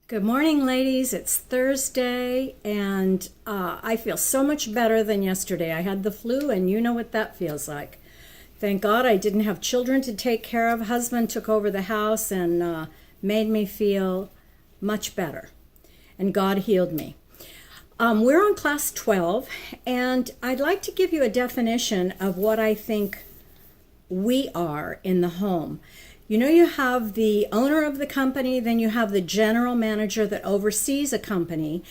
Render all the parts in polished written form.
Good morning, ladies. It's Thursday, and I feel so much better than yesterday. I had the flu, and you know what that feels like. Thank God I didn't have children to take care of. Husband took over the house and made me feel much better, and God healed me. We're on class 12, and I'd like to give you a definition of what I think we are in the home. You know, you have the owner of the company, then you have the general manager that oversees a company,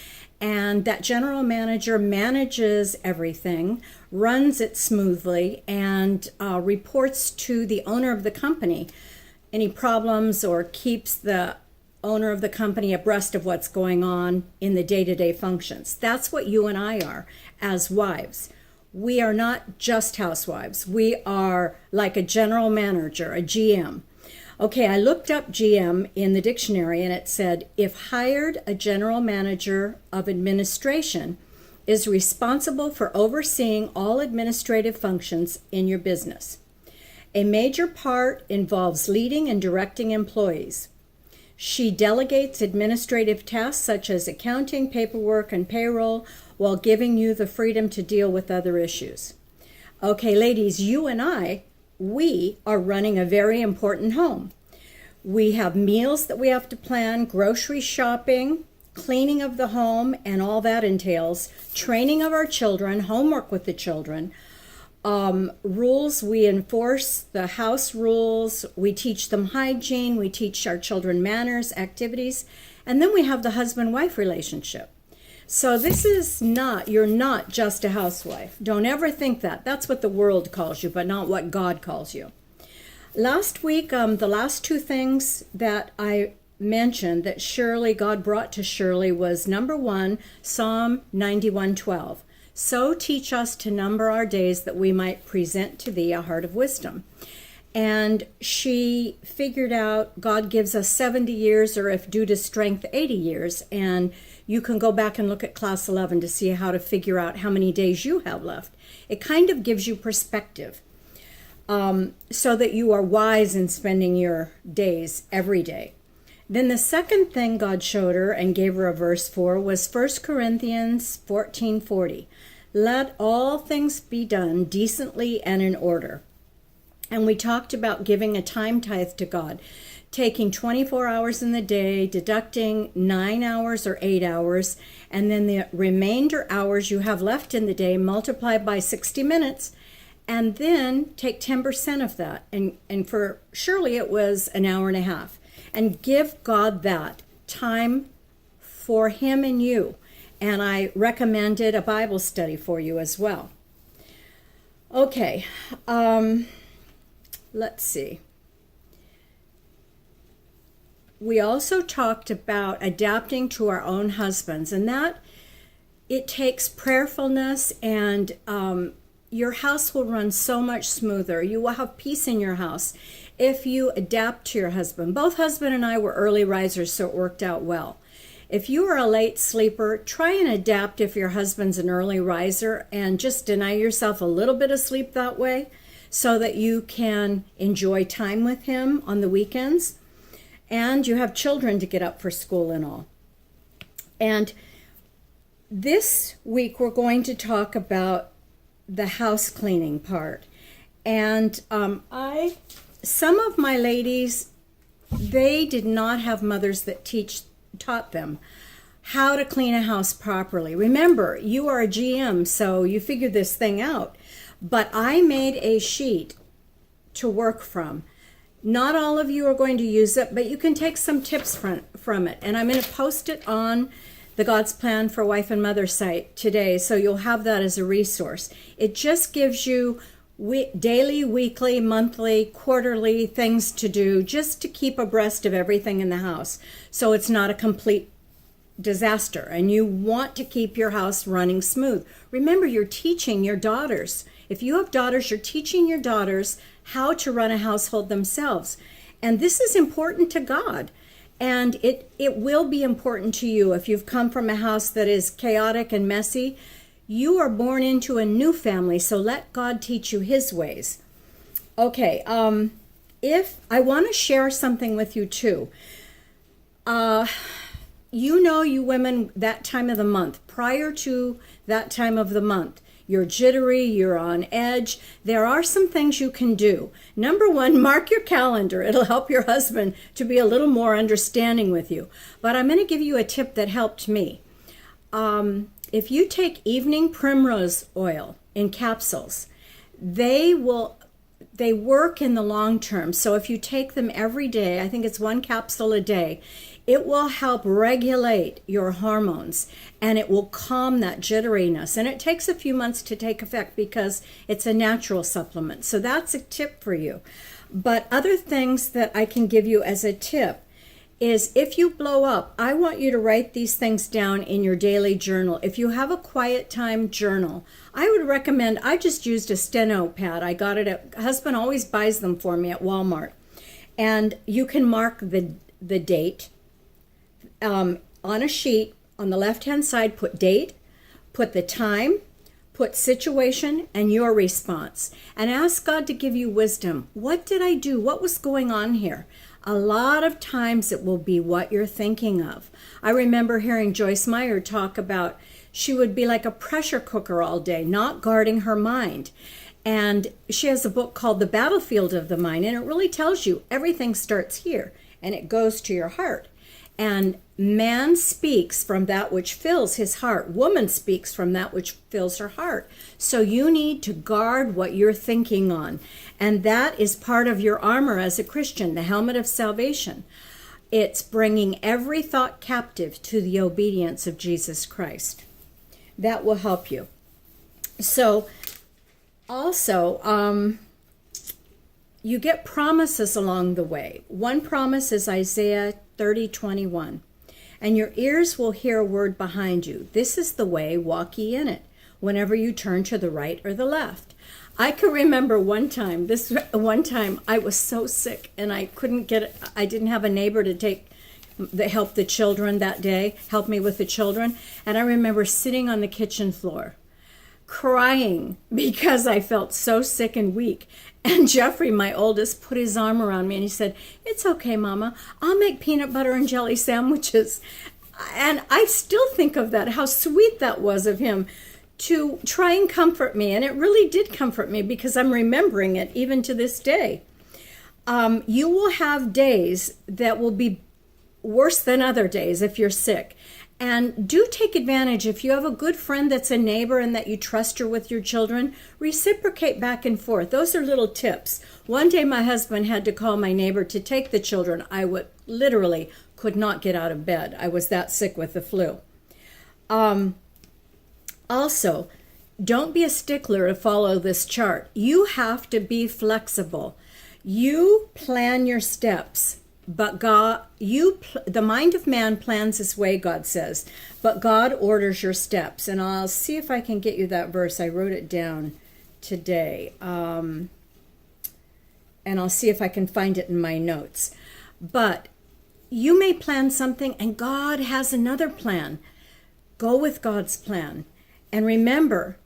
and that general manager manages everything, runs it smoothly, and reports to the owner of the company any problems or keeps the owner of the company abreast of what's going on in the day-to-day functions. That's what you and I are as wives. We are not just housewives. We are like a general manager, a GM. Okay, I looked up GM in the dictionary and it said, if hired, a general manager of administration is responsible for overseeing all administrative functions in your business. A major part involves leading and directing employees. She delegates administrative tasks such as accounting, paperwork, and payroll while giving you the freedom to deal with other issues. Okay, ladies, you and I, we are running a very important home. We have meals that we have to plan, grocery shopping, cleaning of the home, and all that entails, training of our children, homework with the children, rules, we enforce the house rules, we teach them hygiene, we teach our children manners, activities, and then we have the husband-wife relationship. So this is not, you're not just a housewife. Don't ever think that. That's what the world calls you, but not what God calls you. Last week, the last two things that I mentioned that God brought to Shirley was number one, Psalm 91:12. So teach us to number our days that we might present to thee a heart of wisdom. And she figured out God gives us 70 years, or if due to strength, 80 years. And you can go back and look at class 11 to see how to figure out how many days you have left. It kind of gives you perspective, so that you are wise in spending your days every day. Then the second thing God showed her and gave her a verse for was 1 Corinthians 14:40. Let all things be done decently and in order. And we talked about giving a time tithe to God, taking 24 hours in the day, deducting 9 hours or 8 hours, and then the remainder hours you have left in the day, multiply by 60 minutes, and then take 10% of that. And for Shirley, it was an hour and a half. And give God that time for him and you. And I recommended a Bible study for you as well. Okay, let's see. We also talked about adapting to our own husbands, and that it takes prayerfulness, and your house will run so much smoother. You will have peace in your house if you adapt to your husband. Both husband and I were early risers, so it worked out well. If you are a late sleeper, try and adapt if your husband's an early riser, and just deny yourself a little bit of sleep that way so that you can enjoy time with him on the weekends. And you have children to get up for school and all. And this week we're going to talk about the house cleaning part. And some of my ladies, they did not have mothers that taught them how to clean a house properly. Remember, you are a GM, so you figured this thing out. But I made a sheet to work from. Not all of you are going to use it, but you can take some tips from it. And I'm going to post it on the God's Plan for Wife and Mother site today, so you'll have that as a resource. It just gives you daily, weekly, monthly, quarterly things to do just to keep abreast of everything in the house, so it's not a complete disaster. And you want to keep your house running smooth. Remember, you're teaching your daughters. If you have daughters, you're teaching your daughters how to run a household themselves. And this is important to God. And it will be important to you if you've come from a house that is chaotic and messy. You are born into a new family, so let God teach you his ways. Okay, if I want to share something with you too. you women, that time of the month, prior to that time of the month, you're jittery, you're on edge. There are some things you can do. Number one, mark your calendar. It'll help your husband to be a little more understanding with you. But I'm going to give you a tip that helped me. If you take evening primrose oil in capsules, they work in the long term. So if you take them every day, I think it's 1 capsule a day, it will help regulate your hormones and it will calm that jitteriness. And it takes a few months to take effect because it's a natural supplement. So that's a tip for you. But other things that I can give you as a tip is if you blow up, I want you to write these things down in your daily journal. If you have a quiet time journal, I would recommend, I just used a steno pad. I got it husband always buys them for me at Walmart. And you can mark the date on a sheet. On the left-hand side, put date, put the time, put situation, and your response. And ask God to give you wisdom. What did I do? What was going on here? A lot of times it will be what you're thinking of. I remember hearing Joyce Meyer talk about she would be like a pressure cooker all day, not guarding her mind. And she has a book called The Battlefield of the Mind, and it really tells you everything starts here and it goes to your heart. And man speaks from that which fills his heart. Woman speaks from that which fills her heart. So you need to guard what you're thinking on. And that is part of your armor as a Christian, the helmet of salvation. It's bringing every thought captive to the obedience of Jesus Christ. That will help you. So also, you get promises along the way. One promise is Isaiah 30:21. And your ears will hear a word behind you. This is the way, walk ye in it, whenever you turn to the right or the left. I can remember one time I was so sick and I didn't have a neighbor to help the children that day, help me with the children. And I remember sitting on the kitchen floor, crying because I felt so sick and weak. And Jeffrey, my oldest, put his arm around me and he said, "It's okay, Mama. I'll make peanut butter and jelly sandwiches." And I still think of that, how sweet that was of him to try and comfort me. And it really did comfort me because I'm remembering it even to this day. You will have days that will be worse than other days if you're sick. And do take advantage. If you have a good friend that's a neighbor and that you trust her with your children, reciprocate back and forth. Those are little tips. One day my husband had to call my neighbor to take the children. I literally could not get out of bed. I was that sick with the flu. Also, don't be a stickler to follow this chart. You have to be flexible. You plan your steps. But God, the mind of man plans his way, God says, but God orders your steps. And I'll see if I can get you that verse. I wrote it down today. And I'll see if I can find it in my notes. But you may plan something and God has another plan. Go with God's plan. And remember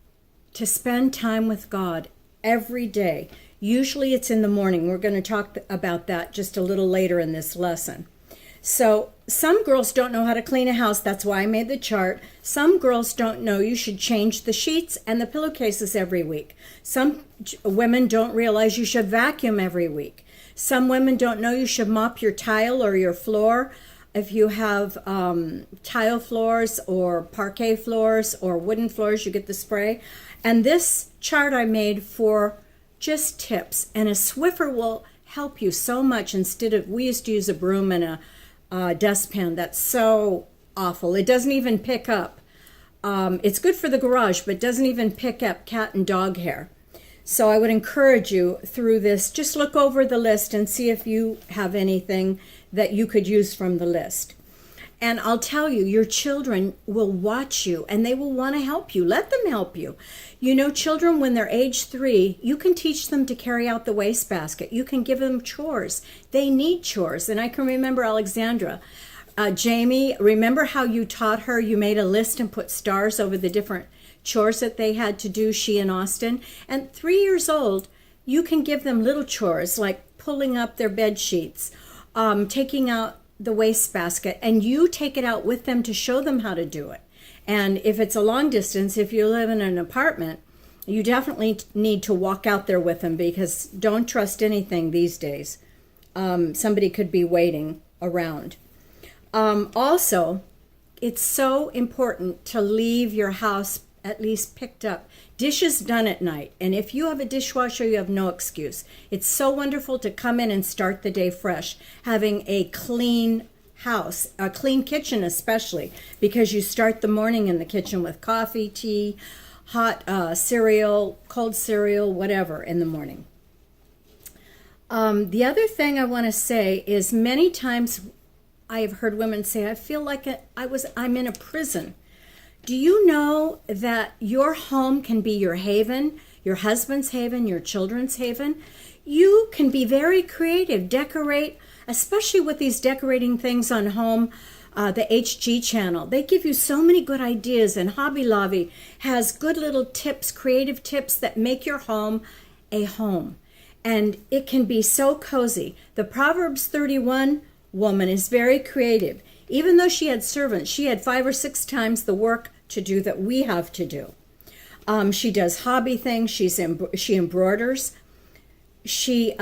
to spend time with God every day. Usually it's in the morning. We're going to talk about that just a little later in this lesson. So some girls don't know how to clean a house. That's why I made the chart. Some girls don't know you should change the sheets and the pillowcases every week. Some women don't realize you should vacuum every week. Some women don't know you should mop your tile or your floor. If you have tile floors or parquet floors or wooden floors, you get the spray. And this chart I made for just tips, and a Swiffer will help you so much instead of, we used to use a broom and a dustpan. That's so awful. It doesn't even pick up. It's good for the garage, but doesn't even pick up cat and dog hair. So I would encourage you through this, just look over the list and see if you have anything that you could use from the list. And I'll tell you, your children will watch you and they will want to help you. Let them help you. You know, children, when they're age 3, you can teach them to carry out the wastebasket. You can give them chores. They need chores. And I can remember Alexandra. Jamie, remember how you taught her, you made a list and put stars over the different chores that they had to do, she and Austin? And 3 years old, you can give them little chores like pulling up their bed sheets, taking out the wastebasket and you take it out with them to show them how to do it. And if it's a long distance, if you live in an apartment, you definitely need to walk out there with them, because don't trust anything these days. Somebody could be waiting around. Also, it's so important to leave your house at least picked up. Dishes done at night. And if you have a dishwasher, you have no excuse. It's so wonderful to come in and start the day fresh, having a clean house, a clean kitchen especially, because you start the morning in the kitchen with coffee, tea, hot cereal, cold cereal, whatever in the morning. The other thing I want to say is, many times I have heard women say, I feel like I'm in a prison. Do you know that your home can be your haven, your husband's haven, your children's haven? You can be very creative, decorate, especially with these decorating things on home, the HG channel. They give you so many good ideas, and Hobby Lobby has good little tips, creative tips that make your home a home. And it can be so cozy. The Proverbs 31 woman is very creative. Even though she had servants, she had 5 or 6 times the work to do that we have to do. She does hobby things. She embroiders. She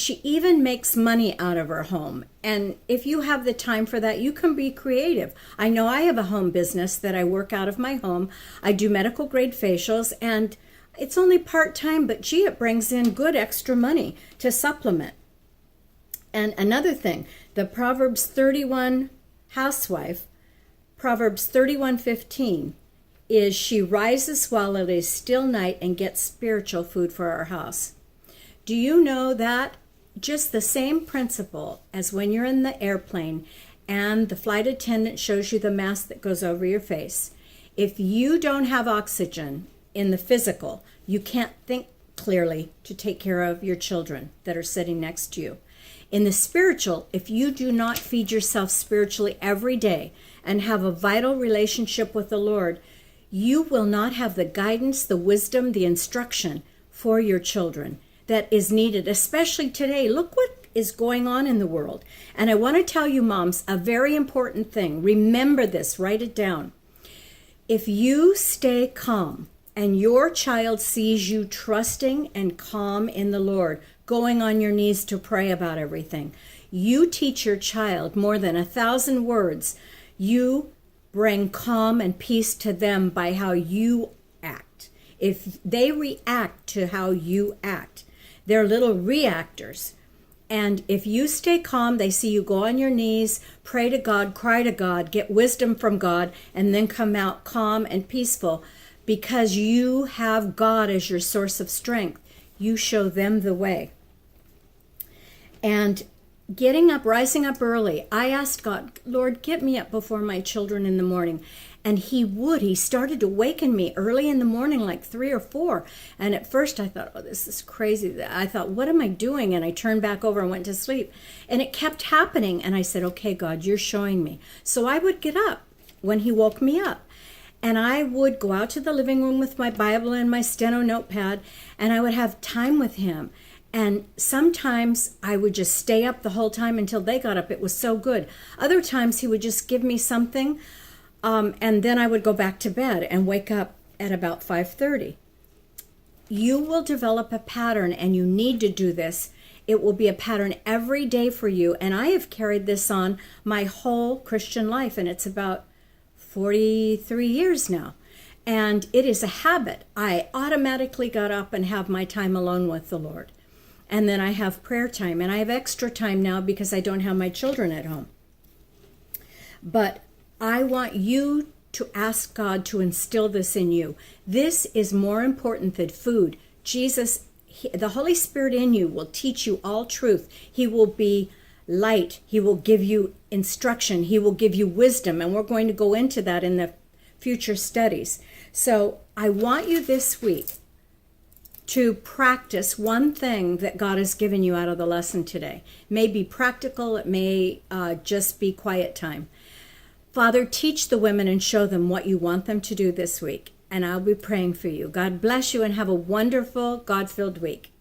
even makes money out of her home. And if you have the time for that, you can be creative. I know I have a home business that I work out of my home. I do medical grade facials, and it's only part-time, but gee, it brings in good extra money to supplement. And another thing, the Proverbs 31 housewife, Proverbs 31:15, is she rises while it is still night and gets spiritual food for our house. Do you know that just the same principle as when you're in the airplane and the flight attendant shows you the mask that goes over your face? If you don't have oxygen in the physical, you can't think clearly to take care of your children that are sitting next to you. In the spiritual, if you do not feed yourself spiritually every day and have a vital relationship with the Lord, you will not have the guidance, the wisdom, the instruction for your children that is needed, especially today. Look what is going on in the world. And I want to tell you, moms, a very important thing. Remember this, write it down. If you stay calm and your child sees you trusting and calm in the Lord, going on your knees to pray about everything, you teach your child more than 1,000 words. You bring calm and peace to them by how you act. If they react to how you act, they're little reactors. And if you stay calm, they see you go on your knees, pray to God, cry to God, get wisdom from God, and then come out calm and peaceful because you have God as your source of strength. You show them the way. And getting up, rising up early, I asked God, Lord, get me up before my children in the morning. And he would. He started to waken me early in the morning, like 3 or 4. And at first I thought, oh, this is crazy. I thought, what am I doing? And I turned back over and went to sleep. And it kept happening. And I said, okay, God, you're showing me. So I would get up when he woke me up. And I would go out to the living room with my Bible and my steno notepad, and I would have time with him. And sometimes I would just stay up the whole time until they got up. It was so good. Other times he would just give me something, and then I would go back to bed and wake up at about 5:30. You will develop a pattern, and you need to do this. It will be a pattern every day for you. And I have carried this on my whole Christian life, and it's about 43 years now. And it is a habit. I automatically got up and have my time alone with the Lord. And then I have prayer time, and I have extra time now because I don't have my children at home. But I want you to ask God to instill this in you. This is more important than food. Jesus, the Holy Spirit in you will teach you all truth. He will be light. He will give you instruction. He will give you wisdom. And we're going to go into that in the future studies. So I want you this week to practice one thing that God has given you out of the lesson today. It may be practical. It may just be quiet time. Father, teach the women and show them what you want them to do this week. And I'll be praying for you. God bless you and have a wonderful, God-filled week.